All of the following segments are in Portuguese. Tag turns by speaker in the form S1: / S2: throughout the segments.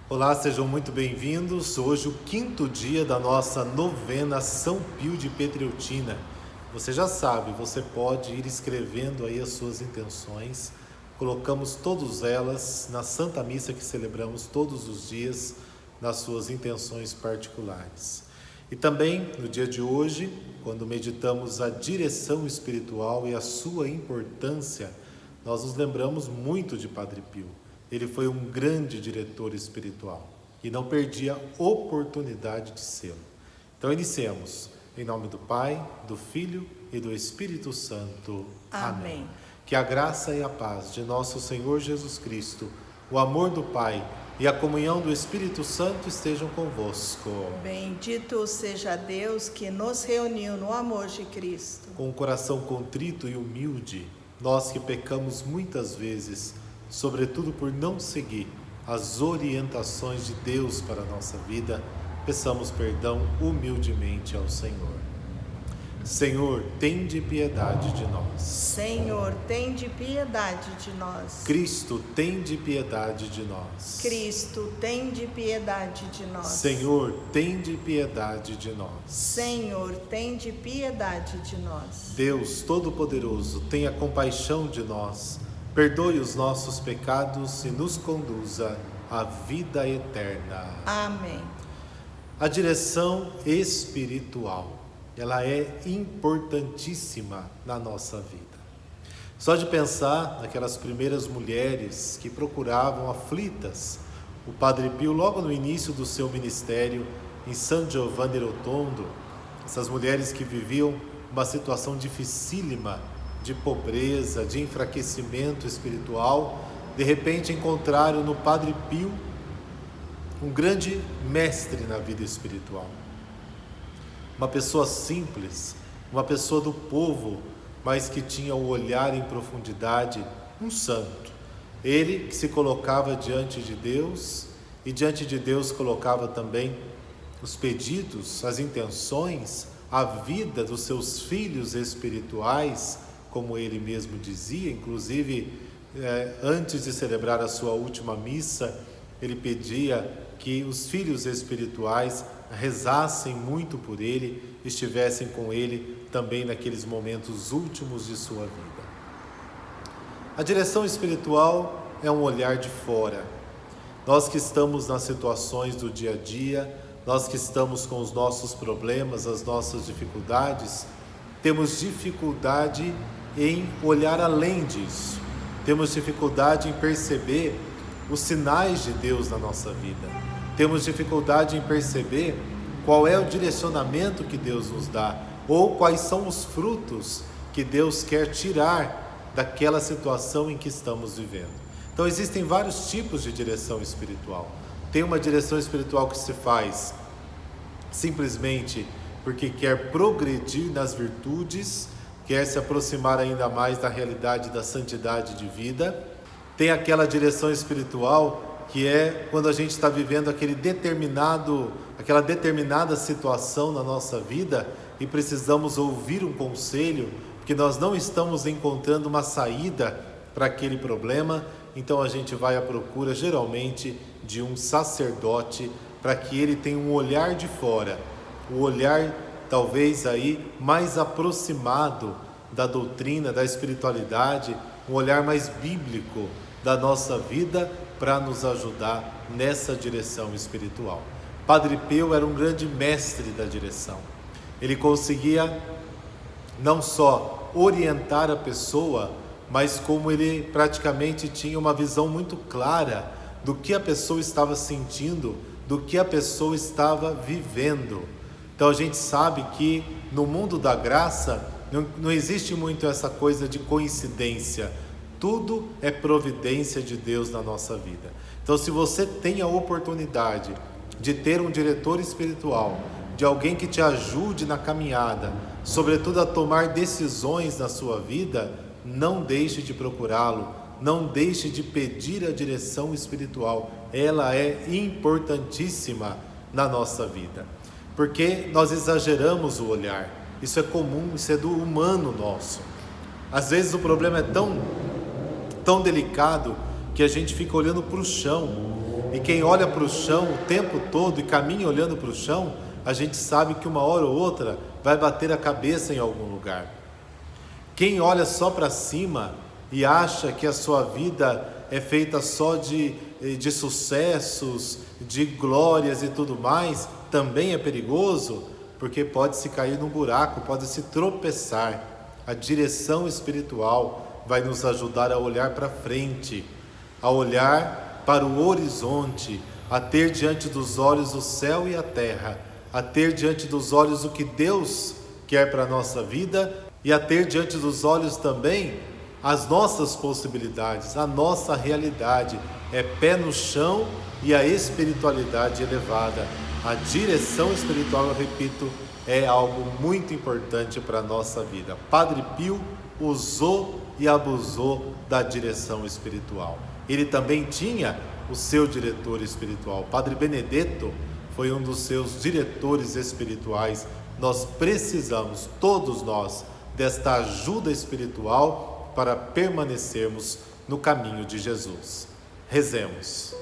S1: Olá, sejam muito bem-vindos. Hoje o quinto dia da nossa novena São Pio de Pietreutina. Você já sabe, você pode ir escrevendo aí as suas intenções. Colocamos todas elas na Santa Missa que celebramos todos os dias, nas suas intenções particulares. E também, no dia de hoje, quando meditamos a direção espiritual e a sua importância, nós nos lembramos muito de Padre Pio. Ele foi um grande diretor espiritual e não perdia oportunidade de sê-lo. Então iniciemos. Em nome do Pai, do Filho e do Espírito Santo. Amém. Que a graça e a paz de nosso Senhor Jesus Cristo, o amor do Pai e a comunhão do Espírito Santo estejam convosco.
S2: Bendito seja Deus que nos reuniu no amor de Cristo.
S1: Com o coração contrito e humilde, nós que pecamos muitas vezes, sobretudo por não seguir as orientações de Deus para a nossa vida, peçamos perdão humildemente ao Senhor. Senhor, tende piedade de nós.
S2: Senhor, tende piedade de nós.
S1: Cristo, tende piedade de nós.
S2: Cristo, tende piedade de nós.
S1: Senhor, tende piedade de nós.
S2: Senhor, tende piedade de nós.
S1: Deus Todo-Poderoso, tenha compaixão de nós. Perdoe os nossos pecados e nos conduza à vida eterna.
S2: Amém.
S1: A direção espiritual, ela é importantíssima na nossa vida. Só de pensar naquelas primeiras mulheres que procuravam aflitas o Padre Pio logo no início do seu ministério em San Giovanni Rotondo, essas mulheres que viviam uma situação dificílima de pobreza, de enfraquecimento espiritual, de repente encontraram no Padre Pio um grande mestre na vida espiritual. Uma pessoa simples, uma pessoa do povo, mas que tinha o olhar em profundidade, um santo. Ele que se colocava diante de Deus e diante de Deus colocava também os pedidos, as intenções, a vida dos seus filhos espirituais, como ele mesmo dizia, inclusive antes de celebrar a sua última missa, ele pedia que os filhos espirituais rezassem muito por ele, estivessem com ele também naqueles momentos últimos de sua vida. A direção espiritual é um olhar de fora. Nós que estamos nas situações do dia a dia, nós que estamos com os nossos problemas, as nossas dificuldades, temos dificuldade em olhar além disso. Temos dificuldade em perceber os sinais de Deus na nossa vida. Temos dificuldade em perceber qual é o direcionamento que Deus nos dá ou quais são os frutos que Deus quer tirar daquela situação em que estamos vivendo. Então existem vários tipos de direção espiritual. Tem uma direção espiritual que se faz simplesmente porque quer progredir nas virtudes, quer se aproximar ainda mais da realidade da santidade de vida. Tem aquela direção espiritual que é quando a gente está vivendo aquela determinada situação na nossa vida e precisamos ouvir um conselho, porque nós não estamos encontrando uma saída para aquele problema, então a gente vai à procura geralmente de um sacerdote para que ele tenha um olhar de fora, o olhar talvez aí mais aproximado da doutrina, da espiritualidade, um olhar mais bíblico da nossa vida para nos ajudar nessa direção espiritual. Padre Pio era um grande mestre da direção. Ele conseguia não só orientar a pessoa, mas como ele praticamente tinha uma visão muito clara do que a pessoa estava sentindo, do que a pessoa estava vivendo. Então a gente sabe que no mundo da graça não existe muito essa coisa de coincidência. Tudo é providência de Deus na nossa vida. Então se você tem a oportunidade de ter um diretor espiritual, de alguém que te ajude na caminhada, sobretudo a tomar decisões na sua vida, não deixe de procurá-lo, não deixe de pedir a direção espiritual. Ela é importantíssima na nossa vida. Porque nós exageramos o olhar, isso é comum, isso é do humano nosso. Às vezes o problema é tão delicado que a gente fica olhando para o chão E quem olha para o chão o tempo todo e caminha olhando para o chão, a gente sabe que uma hora ou outra vai bater a cabeça em algum lugar. Quem olha só para cima e acha que a sua vida é feita só de sucessos, de glórias e tudo mais, também é perigoso, porque pode se cair num buraco, pode se tropeçar. A direção espiritual vai nos ajudar a olhar para frente, a olhar para o horizonte, a ter diante dos olhos o céu e a terra, a ter diante dos olhos o que Deus quer para a nossa vida e a ter diante dos olhos também as nossas possibilidades, a nossa realidade. É pé no chão e a espiritualidade elevada. A direção espiritual, eu repito, é algo muito importante para a nossa vida. Padre Pio usou e abusou da direção espiritual. Ele também tinha o seu diretor espiritual. Padre Benedetto foi um dos seus diretores espirituais. Nós precisamos, todos nós, desta ajuda espiritual para permanecermos no caminho de Jesus. Rezemos.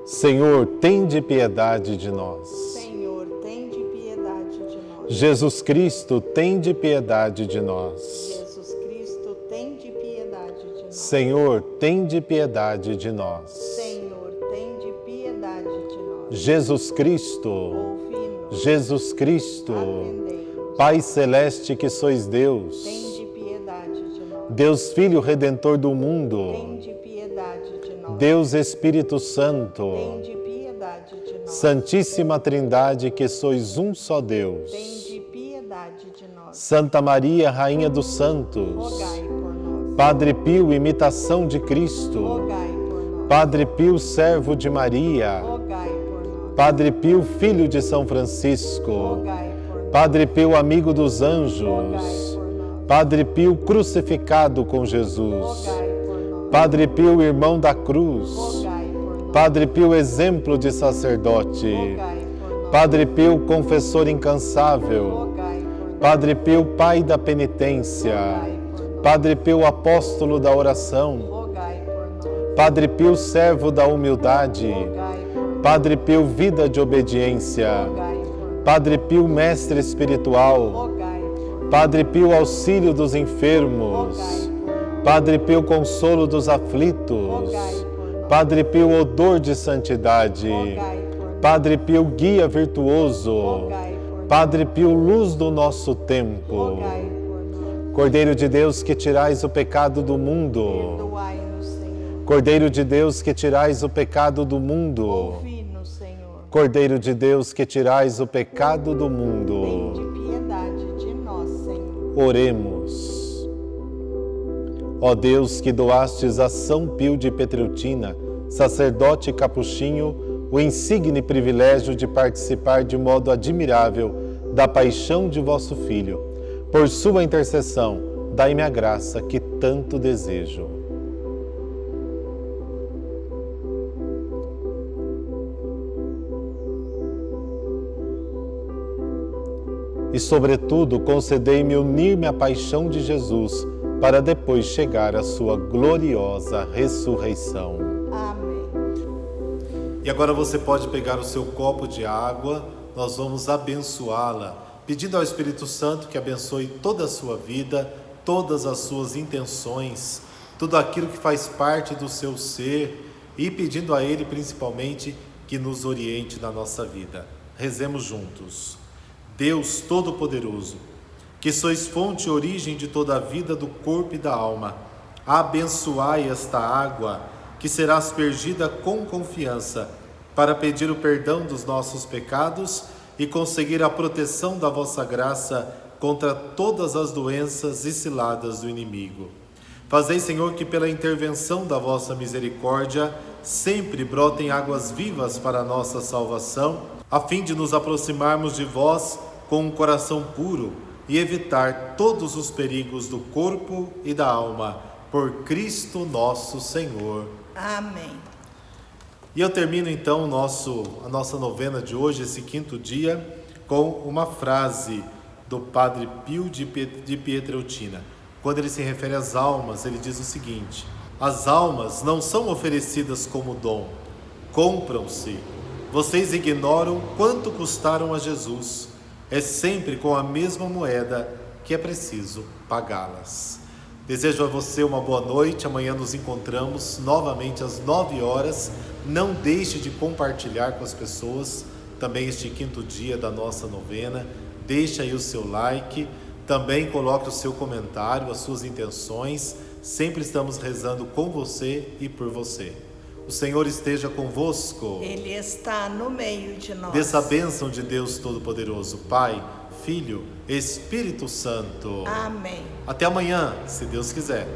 S1: Senhor, tende piedade de nós.
S2: Senhor, tende piedade de nós.
S1: Jesus Cristo, tende piedade de nós.
S2: Jesus Cristo, tende piedade de nós.
S1: Senhor, tende piedade de nós.
S2: Senhor, tende piedade de nós.
S1: Jesus Cristo,
S2: ouvi-nos.
S1: Jesus Cristo,
S2: atendei-nos.
S1: Pai Celeste que sois Deus,
S2: tende piedade de nós.
S1: Deus Filho Redentor do mundo,
S2: tende piedade de nós.
S1: Deus Espírito Santo,
S2: tende piedade de nós.
S1: Santíssima Trindade que sois um só Deus,
S2: tende piedade de nós.
S1: Santa Maria, Rainha dos Santos,
S2: rogai por nós.
S1: Padre Pio, imitação de Cristo,
S2: rogai por nós.
S1: Padre Pio, servo de Maria,
S2: rogai por nós.
S1: Padre Pio, filho de São Francisco,
S2: rogai por nós.
S1: Padre Pio, amigo dos
S2: rogai
S1: anjos,
S2: por nós.
S1: Padre Pio, crucificado com Jesus,
S2: rogai por nós.
S1: Padre Pio, irmão da cruz,
S2: rogai por nós.
S1: Padre Pio, exemplo de sacerdote,
S2: rogai por nós.
S1: Padre Pio, confessor incansável,
S2: rogai por nós.
S1: Padre Pio, pai da penitência,
S2: rogai por nós.
S1: Padre Pio, apóstolo da oração,
S2: rogai por nós.
S1: Padre Pio, servo da humildade,
S2: rogai por nós.
S1: Padre Pio, vida de obediência,
S2: rogai por nós.
S1: Padre Pio, mestre espiritual,
S2: rogai por nós.
S1: Padre Pio, auxílio dos enfermos,
S2: rogai por nós.
S1: Padre Pio, consolo dos aflitos,
S2: rogai por nós.
S1: Padre Pio, odor de santidade,
S2: rogai por nós.
S1: Padre Pio, guia virtuoso,
S2: rogai por nós.
S1: Padre Pio, luz do nosso tempo,
S2: rogai por nós.
S1: Cordeiro de Deus que tirais o pecado do mundo,
S2: perdoai-nos, Senhor.
S1: Cordeiro de Deus que tirais o pecado do mundo,
S2: ouvi-nos, Senhor.
S1: Cordeiro de Deus que tirais o pecado do mundo.
S2: tende piedade de nós, Senhor.
S1: Oremos. Ó Deus, que doastes a São Pio de Pietreutina, sacerdote capuchinho, o insigne privilégio de participar de modo admirável da paixão de vosso Filho. Por sua intercessão, dai-me a graça que tanto desejo. E, sobretudo, concedei-me unir-me à paixão de Jesus, para depois chegar à sua gloriosa ressurreição.
S2: Amém.
S1: E agora você pode pegar o seu copo de água, nós vamos abençoá-la, pedindo ao Espírito Santo que abençoe toda a sua vida, todas as suas intenções, tudo aquilo que faz parte do seu ser, e pedindo a Ele principalmente que nos oriente na nossa vida. Rezemos juntos. Deus Todo-Poderoso, que sois fonte e origem de toda a vida do corpo e da alma, abençoai esta água, que será aspergida com confiança, para pedir o perdão dos nossos pecados e conseguir a proteção da vossa graça contra todas as doenças e ciladas do inimigo. Fazei, Senhor, que pela intervenção da vossa misericórdia sempre brotem águas vivas para a nossa salvação, a fim de nos aproximarmos de vós com um coração puro e evitar todos os perigos do corpo e da alma, por Cristo nosso Senhor.
S2: Amém.
S1: E eu termino então a nossa novena de hoje, esse quinto dia, com uma frase do Padre Pio de Pietreutina. Quando ele se refere às almas, ele diz o seguinte: as almas não são oferecidas como dom, compram-se. Vocês ignoram quanto custaram a Jesus. É sempre com a mesma moeda que é preciso pagá-las. Desejo a você uma boa noite. Amanhã nos encontramos novamente às 9 horas. Não deixe de compartilhar com as pessoas também este 5º dia da nossa novena. Deixe aí o seu like. Também coloque o seu comentário, as suas intenções. Sempre estamos rezando com você e por você. O Senhor esteja convosco.
S2: Ele está no meio de nós.
S1: Desça a bênção de Deus Todo-Poderoso, Pai, Filho, Espírito Santo.
S2: Amém.
S1: Até amanhã, se Deus quiser.